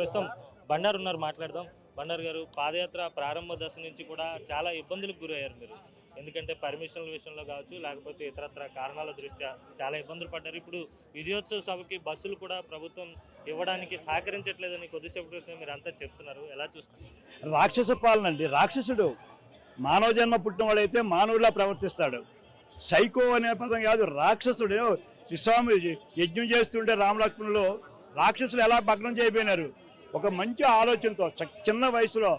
ప్రస్తుతం బండారు ఉన్నారు, మాట్లాడదాం. బండారు గారు, పాదయాత్ర ప్రారంభ దశ నుంచి కూడా చాలా ఇబ్బందులకు గురయ్యారు మీరు. ఎందుకంటే పర్మిషన్ల విషయంలో కావచ్చు, లేకపోతే ఇతరత్ర కారణాల దృష్ట్యా చాలా ఇబ్బందులు పడ్డారు. ఇప్పుడు విజయోత్సవ సభకి బస్సులు కూడా ప్రభుత్వం ఇవ్వడానికి సహకరించట్లేదని కొద్దిసేపు క్రితం మీరు అంతా చెప్తున్నారు. ఎలా చూస్తారు? రాక్షస పాలన అండి. రాక్షసుడు మానవ జన్మ పుట్టిన వాడైతే మానవులా ప్రవర్తిస్తాడు. సైకో అనే పదం కాదు, రాక్షసుడు. స్వామి యజ్ఞం చేస్తుంటే రామలక్ష్మణులు రాక్షసులు ఎలా భగ్నం చేయబోయినారు. ఒక మంచి ఆలోచనతో చిన్న వయసులో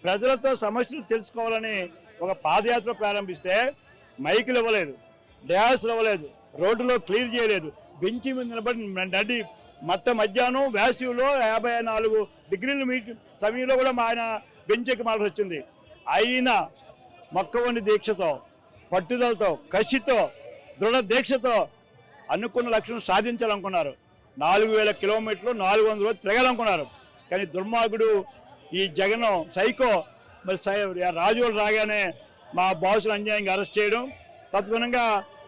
ప్రజలతో సమస్యలు తెలుసుకోవాలని ఒక పాదయాత్ర ప్రారంభిస్తే మైకులు ఇవ్వలేదు, డ్యాన్సులు ఇవ్వలేదు, రోడ్డులో క్లియర్ చేయలేదు, బెంచి మీద నిలబడి నడి మధ్యాహ్నం వేసవిలో 54 డిగ్రీల సమయంలో కూడా ఆయన బెంచ్ ఎక్కమాల్సి వచ్చింది. అయినా మొక్కవని దీక్షతో, పట్టుదలతో, కసితో, దృఢ దీక్షతో అనుకున్న లక్ష్యం సాధించాలనుకున్నారు. 4000 కిలోమీటర్లు 400 రోజులు తిరగాలనుకున్నారు. కానీ దుర్మార్గుడు ఈ జగన్ సైకో మరి రాజులు రాగానే మా బాసులు అన్యాయంగా అరెస్ట్ చేయడం, తద్గుణంగా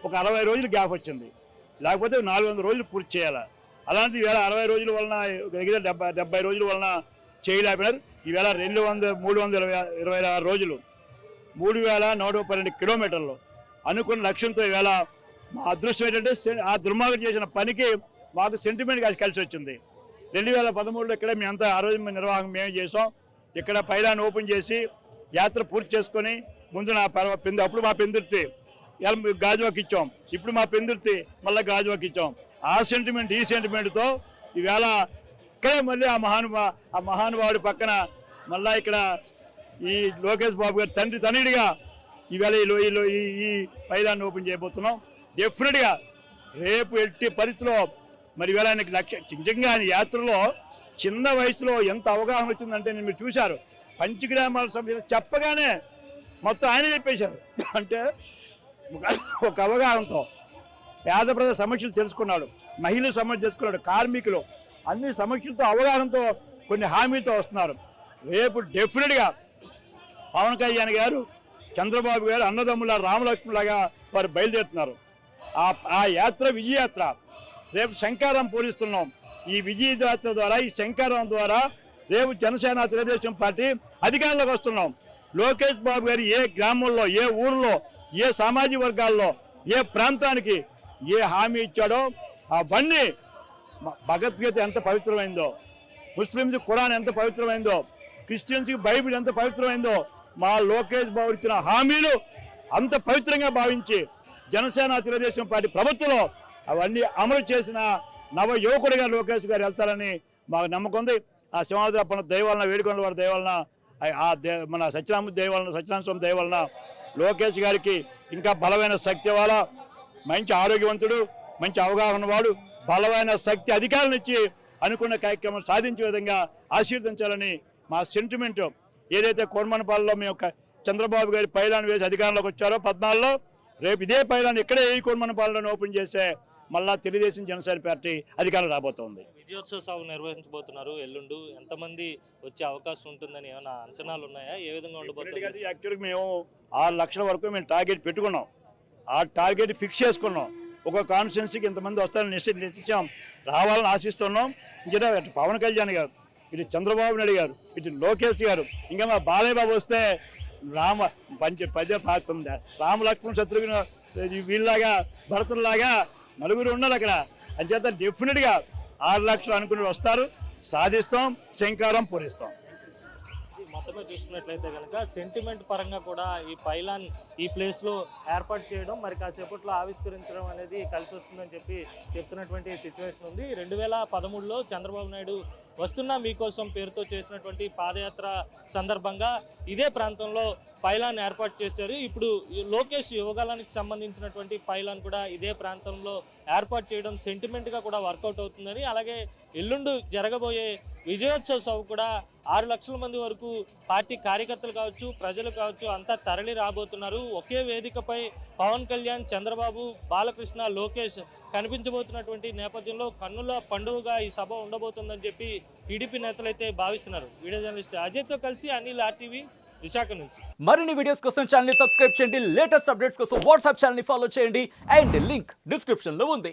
ఒక 60 రోజులు గ్యాప్ వచ్చింది. లేకపోతే 400 రోజులు పూర్తి చేయాలి. అలాంటి ఈవేళ 60 రోజుల వలన దగ్గర 70 రోజుల వలన చేయలేకపోయినారు. ఈవేళ 326 రోజులు 3112 కిలోమీటర్లు అనుకున్న లక్ష్యంతో ఈవేళ మా అదృష్టం ఏంటంటే ఆ దుర్మార్గం చేసిన పనికి మాకు సెంటిమెంట్ కలిసి వచ్చింది. 2013లో ఇక్కడ మేమంతా ఆ రోజు నిర్వాహకం మేమే చేసాం. ఇక్కడ పైలాన్ని ఓపెన్ చేసి యాత్ర పూర్తి చేసుకొని ముందు అప్పుడు మా పెందుర్తి గాజువాక్ ఇచ్చాం, ఇప్పుడు మా పెందుర్తి మళ్ళీ గాజువాక్ ఇచ్చాం. ఆ సెంటిమెంట్ ఈ సెంటిమెంట్తో ఈవేళ ఇక్కడే మళ్ళీ ఆ మహానుభావుడి పక్కన మళ్ళీ ఇక్కడ ఈ లోకేష్ బాబు గారి తనయుడిగా ఈవేళ ఈ పైలాన్ని ఓపెన్ చేయబోతున్నాం. డెఫినెట్గా రేపు ఎట్టి పరిస్థితిలో మరి ఈవేళ ఆయనకి నిజంగా ఆయన యాత్రలో చిన్న వయసులో ఎంత అవగాహన వచ్చిందంటే మీరు చూశారు. పంచగ్రామాల సమస్య చెప్పగానే మొత్తం ఆయన చెప్పేశారు. అంటే ఒక అవగాహనతో పేద ప్రజల సమస్యలు తెలుసుకున్నాడు, మహిళల సమస్యలు తెలుసుకున్నాడు, కార్మికులు అన్ని సమస్యలతో అవగాహనతో కొన్ని హామీతో వస్తున్నారు. రేపు డెఫినెట్గా పవన్ కళ్యాణ్ గారు, చంద్రబాబు గారు అన్నదమ్ముల రామలక్ష్మణులాగా వారు బయలుదేరుతున్నారు. ఆ యాత్ర విజయయాత్ర. రేపు శంకారం పూరిస్తున్నాం. ఈ విజయయాత్ర ద్వారా, ఈ శంకారం ద్వారా రేపు జనసేన తెలుగుదేశం పార్టీ అధికారంలోకి వస్తున్నాం. లోకేష్ బాబు గారు ఏ గ్రామంలో, ఏ ఊరిలో, ఏ సామాజిక వర్గాల్లో, ఏ ప్రాంతానికి ఏ హామీ ఇచ్చాడో అవన్నీ, భగవద్గీత ఎంత పవిత్రమైందో, ముస్లింస్ ఖురాన్ ఎంత పవిత్రమైందో, క్రిస్టియన్స్కి బైబిల్ ఎంత పవిత్రమైందో, మా లోకేష్ బాబు ఇచ్చిన హామీలు అంత పవిత్రంగా భావించి జనసేన తెలుగుదేశం పార్టీ ప్రభుత్వంలో అవన్నీ అమలు చేసిన నవ యువకుడిగా లోకేష్ గారు వెళ్తారని మాకు నమ్మకం ఉంది. ఆ సింహాద్రప్పన దయవలన, వేడుకొండల వారి దయవలన, మన సత్యనారాయణ స్వామి దయవలన లోకేష్ గారికి ఇంకా బలమైన శక్తి వాళ్ళ, మంచి ఆరోగ్యవంతుడు, మంచి అవగాహన వాడు, బలమైన శక్తి అధికారులను ఇచ్చి అనుకున్న కార్యక్రమం సాధించే విధంగా ఆశీర్వదించాలని మా సెంటిమెంట్. ఏదైతే కోరమనపాలలో మేము చంద్రబాబు గారి పైలాన్ని వేసి అధికారంలోకి వచ్చారో 14లో, రేపు ఇదే పైలాన్ని ఇక్కడే ఈ కోరమనపాలలో ఓపెన్ చేసే మళ్ళా తెలుగుదేశం జనసేన పార్టీ అధికారం రాబోతోంది. విజయోత్సవ సభ నిర్వహించబోతున్నారు ఎల్లుండు. ఎంతమంది వచ్చే అవకాశం ఉంటుందని ఏమైనా అంచనాలు ఉన్నాయా? ఏ విధంగా ఉండబోతుంది? యాక్చువల్గా మేము 6 లక్షల వరకు మేము టార్గెట్ పెట్టుకున్నాం. ఆ టార్గెట్ ఫిక్స్ చేసుకున్నాం. ఒక కాన్స్టిట్యున్సీకి ఇంతమంది వస్తారని నిశ్చయించాం. రావాలని ఆశిస్తున్నాం. ఇంకా ఇటు పవన్ కళ్యాణ్ గారు, ఇటు చంద్రబాబు నాయుడు గారు, ఇటు లోకేష్ గారు, ఇంకా మా బాలయ్య బాబు వస్తే రామలక్ష్మణ శత్రుఘ్న వీళ్ళలాగా భరతుల్లాగా నలుగురు ఉన్నారు అక్కడ. అంచేత డెఫినెట్గా 6 లక్షలు అనుకుని వస్తారు, సాధిస్తాం, శంకారం పూరిస్తాం. మొత్తమే చూసుకున్నట్లయితే కనుక సెంటిమెంట్ పరంగా కూడా ఈ పైలాన్ ఈ ప్లేస్లో ఏర్పాటు చేయడం, మరి కాసేపట్లో ఆవిష్కరించడం అనేది కలిసి వస్తుందని చెప్తున్నటువంటి సిచ్యువేషన్ ఉంది. 2013లో చంద్రబాబు నాయుడు వస్తున్నా మీకోసం పేరుతో చేసినటువంటి పాదయాత్ర సందర్భంగా ఇదే ప్రాంతంలో పైలాన్ ఏర్పాటు చేశారు. ఇప్పుడు లోకేష్ యువగలానికి సంబంధించినటువంటి పైలాన్ కూడా ఇదే ప్రాంతంలో ఏర్పాటు చేయడం సెంటిమెంట్గా కూడా వర్కౌట్ అవుతుందని, అలాగే ఎల్లుండు జరగబోయే విజయోత్సవ సభ కూడా 6 లక్షల మంది వరకు పార్టీ కార్యకర్తలు కావచ్చు, ప్రజలు కావచ్చు, అంతా తరలి రాబోతున్నారు. ఒకే వేదికపై పవన్ కళ్యాణ్, చంద్రబాబు, బాలకృష్ణ, లోకేష్ కనిపించబోతున్నటువంటి నేపథ్యంలో కన్నుల పండుగగా ఈ సభ ఉండబోతుందని చెప్పి టీడీపీ నేతలైతే భావిస్తున్నారు. వీడియో జర్నలిస్ట్ అజయ్తో కలిసి అనిల్, RTV, విశాఖ నుంచి. మరిన్ని వీడియోస్ కోసం ఛానల్ ని సబ్స్క్రైబ్ చేయండి. లేటెస్ట్ అప్డేట్స్ కోసం వాట్సాప్ ఛానల్ ని ఫాలో చేయండి. అండ్ లింక్ డిస్క్రిప్షన్ లో ఉంది.